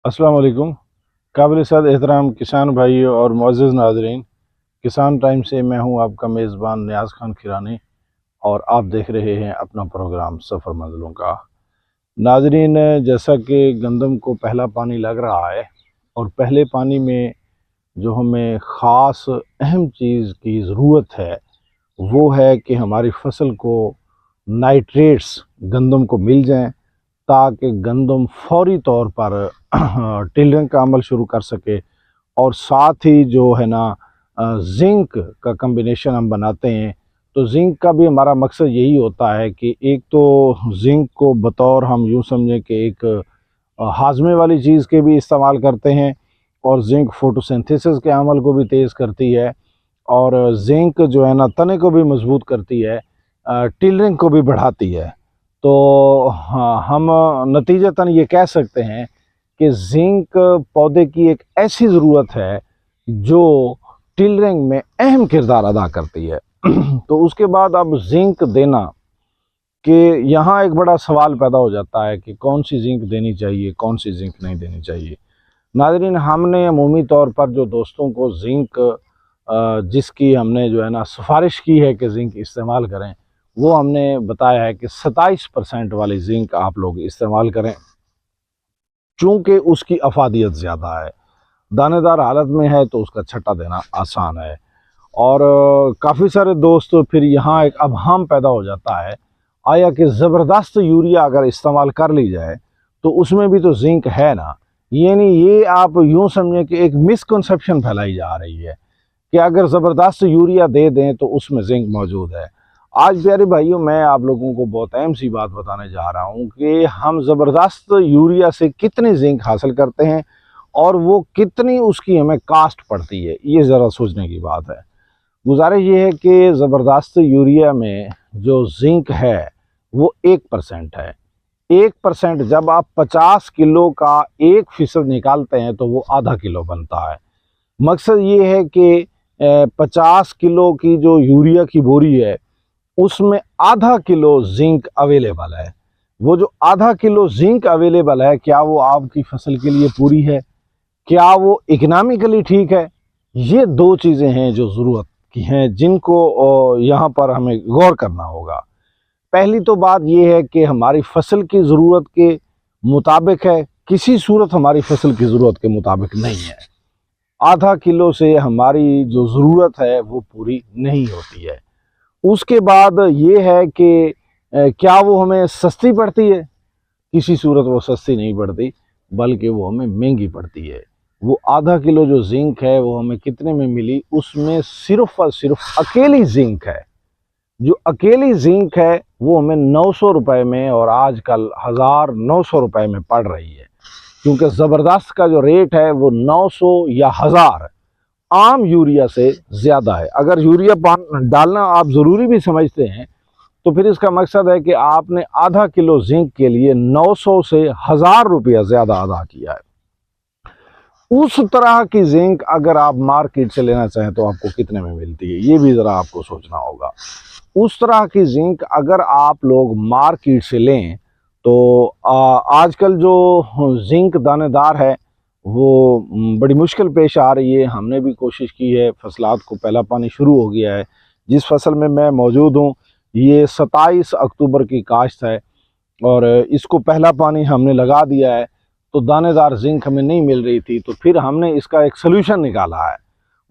अस्सलाम वालेकुम। काबिल सद एहतराम किसान भाइयों और मुअज़्ज़ज़ नाज़रीन, किसान टाइम से मैं हूं आपका मेज़बान नियाज़ खान खिरानी और आप देख रहे हैं अपना प्रोग्राम सफ़र मंज़िलों का। नाज़रीन, जैसा कि गंदम को पहला पानी लग रहा है और पहले पानी में जो हमें ख़ास अहम चीज़ की ज़रूरत है वो है कि हमारी फसल को नाइट्रेट्स गंदम को मिल जाएं, ताकि गंदम फौरी तौर पर टिलरिंग का अमल शुरू कर सके। और साथ ही जो है ना, ज़िंक का कम्बिनेशन हम बनाते हैं, तो ज़िंक का भी हमारा मकसद यही होता है कि एक तो ज़िंक को बतौर हम यूँ समझें कि एक हाजमे वाली चीज़ के भी इस्तेमाल करते हैं, और ज़िंक फोटोसिंथेसिस के अमल को भी तेज़ करती है, और ज़िंक जो है ना तने को भी मजबूत करती है, टिलरिंग को भी बढ़ाती है। तो हाँ, हम नतीजतन ये कह सकते हैं कि ज़िंक पौधे की एक ऐसी ज़रूरत है जो टिलरिंग में अहम किरदार अदा करती है। तो उसके बाद अब ज़िंक देना कि यहाँ एक बड़ा सवाल पैदा हो जाता है कि कौन सी ज़िंक देनी चाहिए, कौन सी ज़िंक नहीं देनी चाहिए। नाज़रीन, हमने अमूमी तौर पर जो दोस्तों को ज़िंक जिसकी हमने जो है ना सिफारिश की है कि ज़िंक इस्तेमाल करें, वो हमने बताया है कि 27% वाली ज़िंक आप लोग इस्तेमाल करें, चूँकि उसकी अफादियत ज़्यादा है। दानेदार हालत में है तो उसका छट्टा देना आसान है। और काफ़ी सारे दोस्त फिर यहाँ एक अबहम पैदा हो जाता है, आया कि ज़बरदस्त यूरिया अगर इस्तेमाल कर ली जाए तो उसमें भी तो ज़िंक है ना। यानी ये आप यूँ समझें कि एक मिसकंसेप्शन फैलाई जा रही है कि अगर ज़बरदस्त यूरिया दे दें तो उसमें ज़िंक मौजूद है। आज प्यारे भाइयों, मैं आप लोगों को बहुत अहम सी बात बताने जा रहा हूँ कि हम ज़बरदस्त यूरिया से कितनी ज़िंक हासिल करते हैं और वो कितनी उसकी हमें कास्ट पड़ती है, ये ज़रा सोचने की बात है। गुजारिश ये है कि ज़बरदस्त यूरिया में जो ज़िंक है वो 1% है। 1% जब आप 50 किलो का 1% निकालते हैं तो वो आधा किलो बनता है। मकसद ये है कि 50 किलो की जो यूरिया की बोरी है उसमें आधा किलो ज़िंक अवेलेबल है। वो जो आधा किलो ज़िंक अवेलेबल है, क्या वो आपकी फसल के लिए पूरी है? क्या वो इकोनॉमिकली ठीक है? ये दो चीज़ें हैं जो ज़रूरत की हैं, जिनको यहाँ पर हमें गौर करना होगा। पहली तो बात ये है कि हमारी फसल की ज़रूरत के मुताबिक है, किसी सूरत हमारी फसल की ज़रूरत के मुताबिक नहीं है। आधा किलो से हमारी जो ज़रूरत है वो पूरी नहीं होती है। उसके बाद ये है कि क्या वो हमें सस्ती पड़ती है? किसी सूरत वो सस्ती नहीं पड़ती, बल्कि वो हमें महंगी पड़ती है। वो आधा किलो जो ज़िंक है वो हमें कितने में मिली? उसमें सिर्फ़ और सिर्फ़ अकेली ज़िंक है। जो अकेली ज़िंक है वो हमें 900 रुपए में और आजकल 1900 रुपए में पड़ रही है, क्योंकि ज़बरदस्त का जो रेट है वो 900 या 1000 आम यूरिया से ज़्यादा है। अगर यूरिया डालना आप ज़रूरी भी समझते हैं तो फिर इसका मकसद है कि आपने आधा किलो ज़िंक के लिए 900 से 1000 रुपया ज़्यादा अदा किया है। उस तरह की ज़िंक अगर आप मार्केट से लेना चाहें तो आपको कितने में मिलती है, ये भी ज़रा आपको सोचना होगा। उस तरह की ज़िंक अगर आप लोग मार्केट से लें तो आजकल जो ज़िंक दानेदार है वो बड़ी मुश्किल पेश आ रही है। हमने भी कोशिश की है, फसलात को पहला पानी शुरू हो गया है। जिस फसल में मैं मौजूद हूँ ये 27 अक्टूबर की काश्त है और इसको पहला पानी हमने लगा दिया है, तो दानेदार ज़िंक हमें नहीं मिल रही थी। तो फिर हमने इसका एक सलूशन निकाला है।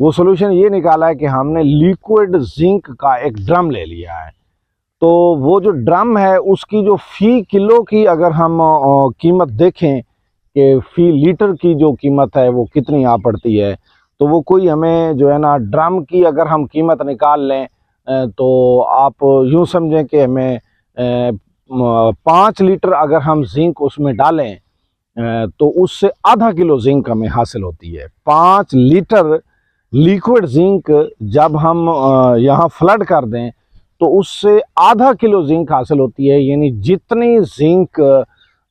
वो सलूशन ये निकाला है कि हमने लिक्विड ज़िंक का एक ड्रम ले लिया है। तो वो जो ड्रम है उसकी जो फ़ी किलो की अगर हम कीमत देखें कि फ़ी लीटर की जो कीमत है वो कितनी आ पड़ती है, तो वो कोई हमें जो है ना ड्रम की अगर हम कीमत निकाल लें तो आप यूँ समझें कि हमें 5 लीटर अगर हम ज़िंक उसमें डालें तो उससे आधा किलो ज़िंक हमें हासिल होती है। 5 लीटर लिक्विड ज़िंक जब हम यहाँ फ्लड कर दें तो उससे आधा किलो ज़िंक हासिल होती है। यानी जितनी ज़िंक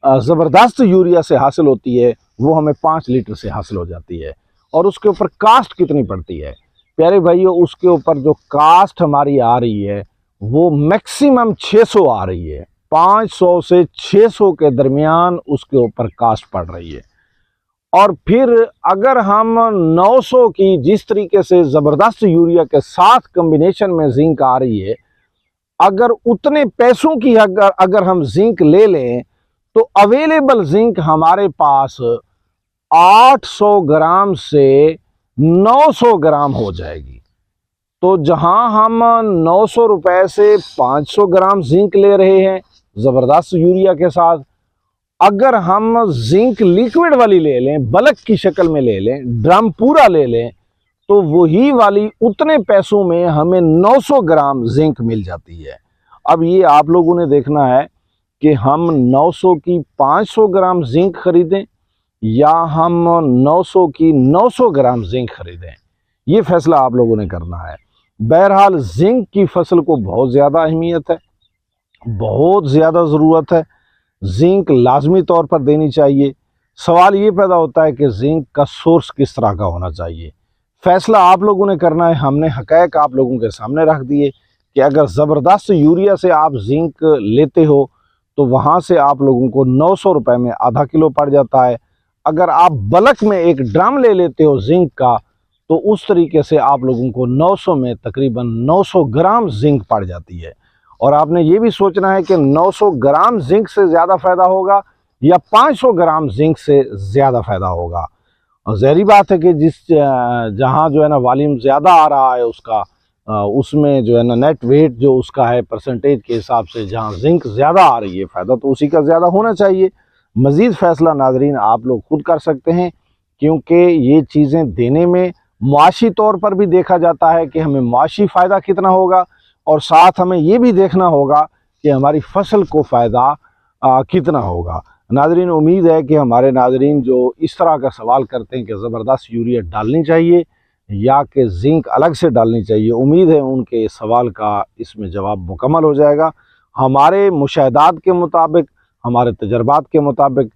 ज़बरदस्त यूरिया से हासिल होती है वो हमें 5 लीटर से हासिल हो जाती है। और उसके ऊपर कास्ट कितनी पड़ती है प्यारे भाइयों? उसके ऊपर जो कास्ट हमारी आ रही है वो मैक्सिमम 600 आ रही है। 500 से 600 के दरमियान उसके ऊपर कास्ट पड़ रही है। और फिर अगर हम 900 की जिस तरीके से ज़बरदस्त यूरिया के साथ कॉम्बिनेशन में जिंक आ रही है, अगर उतने पैसों की अगर हम जिंक ले लें तो अवेलेबल जिंक हमारे पास 800 ग्राम से 900 ग्राम हो जाएगी। तो जहां हम 900 रुपए से 500 ग्राम जिंक ले रहे हैं ज़बरदस्त यूरिया के साथ, अगर हम जिंक लिक्विड वाली ले लें, बल्क की शक्ल में ले लें, ड्रम पूरा ले लें, तो वही वाली उतने पैसों में हमें 900 ग्राम जिंक मिल जाती है। अब ये आप लोगों ने देखना है कि हम 900 की 500 ग्राम जिंक खरीदें या हम 900 की 900 ग्राम जिंक खरीदें, ये फैसला आप लोगों ने करना है। बहरहाल जिंक की फसल को बहुत ज़्यादा अहमियत है, बहुत ज़्यादा ज़रूरत है, जिंक लाजमी तौर पर देनी चाहिए। सवाल ये पैदा होता है कि जिंक का सोर्स किस तरह का होना चाहिए। फैसला आप लोगों ने करना है। हमने हक़ाइक़ आप लोगों के सामने रख दिए कि अगर ज़बरदस्त यूरिया से आप जिंक लेते हो तो वहाँ से आप लोगों को 900 रुपये में आधा किलो पड़ जाता है। अगर आप बल्क में एक ड्रम ले लेते हो जिंक का तो उस तरीके से आप लोगों को 900 में तकरीबन 900 ग्राम जिंक पड़ जाती है। और आपने ये भी सोचना है कि 900 ग्राम जिंक से ज़्यादा फ़ायदा होगा या 500 ग्राम जिंक से ज़्यादा फ़ायदा होगा। और ज़हरी बात है कि जहाँ जो है ना वॉल्यूम ज़्यादा आ रहा है उसका, उसमें जो है ना नेट वेट जो उसका है परसेंटेज के हिसाब से, जहाँ जिंक ज़्यादा आ रही है फ़ायदा तो उसी का ज़्यादा होना चाहिए। मज़ीद फ़ैसला नाज़रीन आप लोग खुद कर सकते हैं, क्योंकि ये चीज़ें देने में मुआशी तौर पर भी देखा जाता है कि हमें मुआशी फ़ायदा कितना होगा, और साथ हमें ये भी देखना होगा कि हमारी फसल को फ़ायदा कितना होगा। नाज़रीन, उम्मीद है कि हमारे नाज़रीन जो इस तरह का सवाल करते हैं कि ज़बरदस्त यूरिया डालनी चाहिए या कि जिंक अलग से डालनी चाहिए, उम्मीद है उनके सवाल का इसमें जवाब मुकम्मल हो जाएगा। हमारे मुशाहदात के मुताबिक, हमारे तजर्बात के मुताबिक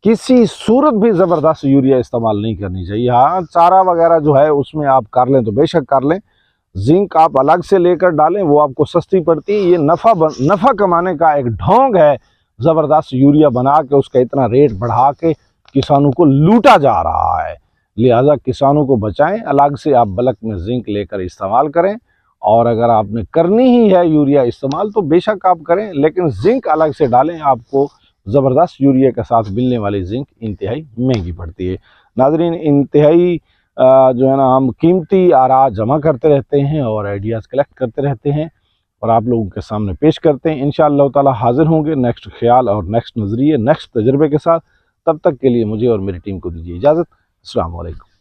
किसी सूरत भी ज़बरदस्त यूरिया इस्तेमाल नहीं करनी चाहिए। हाँ, चारा वगैरह जो है उसमें आप कर लें तो बेशक कर लें, जिंक आप अलग से लेकर डालें, वो आपको सस्ती पड़ती है। ये नफ़ा कमाने का एक ढोंग है, ज़बरदस्त यूरिया बना के उसका इतना रेट बढ़ा के किसानों को लूटा जा रहा है। लिहाजा किसानों को बचाएं, अलग से आप बल्क में जिंक लेकर इस्तेमाल करें। और अगर आपने करनी ही है यूरिया इस्तेमाल तो बेशक आप करें, लेकिन जिंक अलग से डालें। आपको ज़बरदस्त यूरिया के साथ मिलने वाली जिंक इंतहाई महंगी पड़ती है। नाज़रीन, इंतहाई जो है ना हम कीमती आरा जमा करते रहते हैं और आइडियाज़ कलेक्ट करते रहते हैं और आप लोगों के सामने पेश करते हैं। इंशाअल्लाह ताला हाजिर होंगे नेक्स्ट ख्याल और नेक्स्ट नज़रिए, नेक्स्ट तजर्बे के साथ। तब तक के लिए मुझे और मेरी टीम को दीजिए इजाज़त। अस्सलाम वालेकुम।